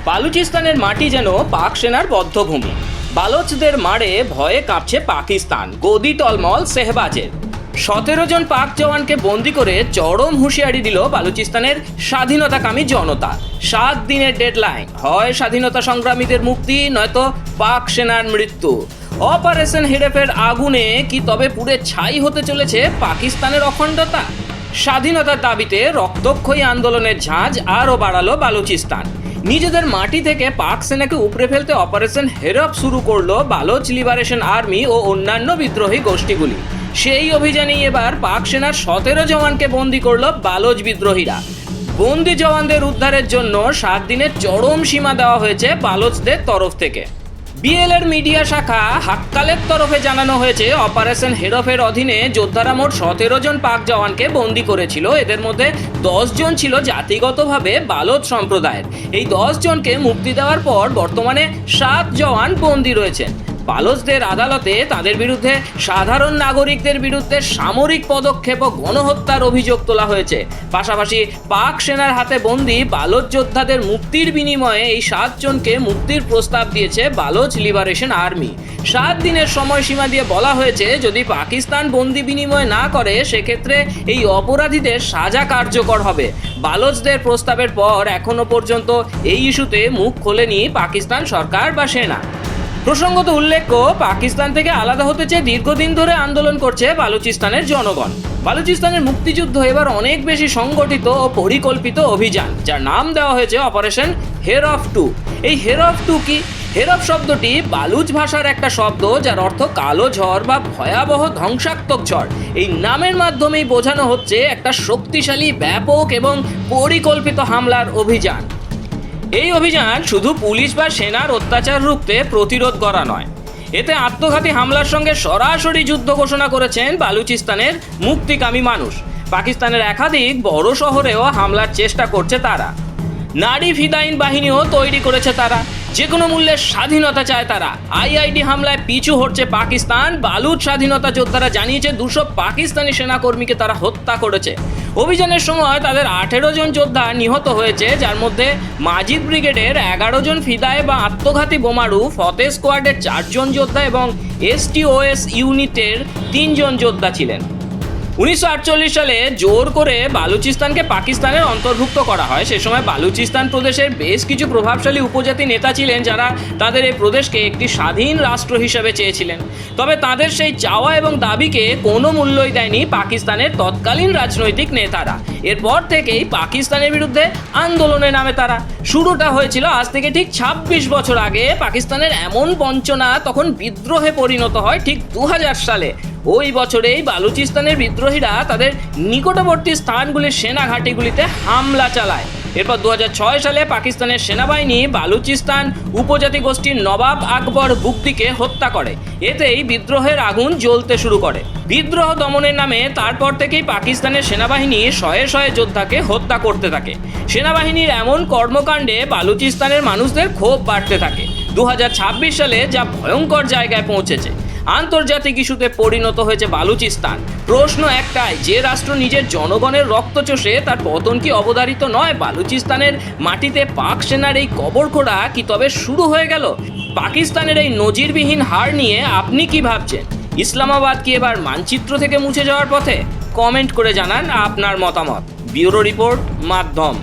বালুচিস্তানের মাটি যেন পাক সেনার বদ্ধভূমি। বালোচদের মারে ভয়ে কাঁপছে পাকিস্তান। গদি টলমল শেহবাজের। 17 জন পাক জওয়ানকে বন্দি করে চরম হুঁশিয়ারি দিল বালুচিস্তানের স্বাধীনতাকামী জনতা। 7 দিনের ডেডলাইন, হয় স্বাধীনতা সংগ্রামীদের মুক্তি, নয়তো পাক সেনার মৃত্যু। অপারেশন হেরেফের আগুনে কি তবে পুড়ে ছাই হতে চলেছে পাকিস্তানের অখণ্ডতা? স্বাধীনতার দাবিতে রক্তক্ষয়ী আন্দোলনের ঝাঁজ আরও বাড়ালো বালুচিস্তান। নিজেদের মাটি থেকে পাক সেনাকে উপড়ে ফেলতে অপারেশন হেরফ শুরু করলো বালোচ লিবারেশন আর্মি ও অন্যান্য বিদ্রোহী গোষ্ঠীগুলি। সেই অভিযানেই এবার পাক সেনার 17 জওয়ানকে বন্দি করলো বালোচ বিদ্রোহীরা। বন্দি জওয়ানদের উদ্ধারের জন্য 7 দিনের চরম সীমা দেওয়া হয়েছে বালোচদের তরফ থেকে। বিএলএর মিডিয়া শাখা হাক্কালের তরফে জানানো হয়েছে, অপারেশন হেরফের অধীনে যোদ্ধারা মোট 17 জন পাক জওয়ানকে বন্দি করেছিল। এদের মধ্যে 10 জন ছিল জাতিগতভাবে বালোচ সম্প্রদায়ের। এই 10 জনকে মুক্তি দেওয়ার পর বর্তমানে 7 জওয়ান বন্দি রয়েছেন। বালোচদের আদালতে তাদের বিরুদ্ধে সাধারণ নাগরিকদের বিরুদ্ধে সামরিক পদক্ষেপ ও গণহত্যার অভিযোগ তোলা হয়েছে। পাশাপাশি পাক সেনার হাতে বন্দি বালোচ যোদ্ধাদের মুক্তির বিনিময়ে এই 7 জনকে মুক্তির প্রস্তাব দিয়েছে বালোচ লিবারেশন আর্মি। 7 দিনের সময়সীমা দিয়ে বলা হয়েছে, যদি পাকিস্তান বন্দি বিনিময় না করে সেক্ষেত্রে এই অপরাধীদের সাজা কার্যকর হবে। বালোচদের প্রস্তাবের পর এখনো পর্যন্ত এই ইস্যুতে মুখ খোলেনি পাকিস্তান সরকার বা সেনা। প্রসঙ্গত উল্লেখ্য, পাকিস্তান থেকে আলাদা হতে চেয়ে দীর্ঘদিন ধরে আন্দোলন করছে বালুচিস্তানের জনগণ। বালুচিস্তানের মুক্তিযুদ্ধ এবার অনেক বেশি সংগঠিত ও পরিকল্পিত অভিযান, যার নাম দেওয়া হয়েছে অপারেশন হেরফ 2। এই হেরফ 2 কি? হেরফ শব্দটি বালুচ ভাষার একটা শব্দ, যার অর্থ কালো ঝড় বা ভয়াবহ ধ্বংসাত্মক ঝড়। এই নামের মাধ্যমেই বোঝানো হচ্ছে একটা শক্তিশালী, ব্যাপক এবং পরিকল্পিত হামলার অভিযান। এই অভিযান শুধু পুলিশ বা সেনার অত্যাচার রুখতে প্রতিরোধ করা নয়, এতে আত্মঘাতী হামলার সঙ্গে সরাসরি যুদ্ধ ঘোষণা করেছেন বালুচিস্তানের মুক্তিকামী মানুষ। পাকিস্তানের একাধিক বড় শহরেও হামলার চেষ্টা করছে তারা। নারী ফিদাইন বাহিনীও তৈরি করেছে তারা। যে কোনো মূল্যে স্বাধীনতা চায় তারা। আইআইডি হামলায় পিছু হটছে পাকিস্তান। বালুচ স্বাধীনতা যোদ্ধারা জানিয়েছে 200 পাকিস্তানি সেনাকর্মীকে তারা হত্যা করেছে। অভিযানের সময় তাদের 18 জন যোদ্ধা নিহত হয়েছে, যার মধ্যে মাজিদ ব্রিগেডের 11 জন ফিদায় বা আত্মঘাতী বোমারু, ফতেহ স্কোয়াডের 4 জন যোদ্ধা এবং এসটিওএস ইউনিটের 3 জন যোদ্ধা ছিলেন। 1948 সালে জোর করে বালুচিস্তানকে পাকিস্তানের অন্তর্ভুক্ত করা হয়। সে সময় বালুচিস্তান প্রদেশের বেশ কিছু প্রভাবশালী উপজাতি নেতা ছিলেন, যারা তাদের এই প্রদেশকে একটি স্বাধীন রাষ্ট্র হিসেবে চেয়েছিলেন। তবে তাদের সেই চাওয়া এবং দাবিকে কোনো মূল্যই দেয়নি পাকিস্তানের তৎকালীন রাজনৈতিক নেতারা। এরপর থেকেই পাকিস্তানের বিরুদ্ধে আন্দোলনে নামে তারা। শুরুটা হয়েছিল আজ থেকে ঠিক 26 বছর আগে। পাকিস্তানের এমন বঞ্চনা তখন বিদ্রোহে পরিণত হয় ঠিক 2000 সালে। ওই বছরেই বালুচিস্তানের বিদ্রোহীরা তাদের নিকটবর্তী স্থানগুলির সেনা ঘাঁটিগুলিতে হামলা চালায়। এরপর 2006 সালে পাকিস্তানের সেনাবাহিনী বালুচিস্তান উপজাতি গোষ্ঠীর নবাব আকবর বুগদিকে হত্যা করে। এতেই বিদ্রোহের আগুন জ্বলতে শুরু করে। বিদ্রোহ দমনের নামে তারপর থেকেই পাকিস্তানের সেনাবাহিনী শয়ে শয়ে যোদ্ধাকে হত্যা করতে থাকে। সেনাবাহিনীর এমন কর্মকাণ্ডে বালুচিস্তানের মানুষদের ক্ষোভ বাড়তে থাকে। 2026 সালে যা ভয়ঙ্কর জায়গায় পৌঁছেছে। আন্তর্জাতিক ইস্যুতে পরিণত হয়েছে বালুচিস্তান। প্রশ্ন একটাই, যে রাষ্ট্র নিজের জনগণের রক্ত চষে, তার পতন কি অবধারিত নয়? বালুচিস্তানের মাটিতে পাক সেনার এই কবরখোঁড়া কি তবে শুরু হয়ে গেল? পাকিস্তানের এই নজিরবিহীন হার নিয়ে আপনি কি ভাবছেন? ইসলামাবাদ কি এবার মানচিত্র থেকে মুছে যাওয়ার পথে? কমেন্ট করে জানান আপনার মতামত। ব্যুরো রিপোর্ট, মাধ্যম।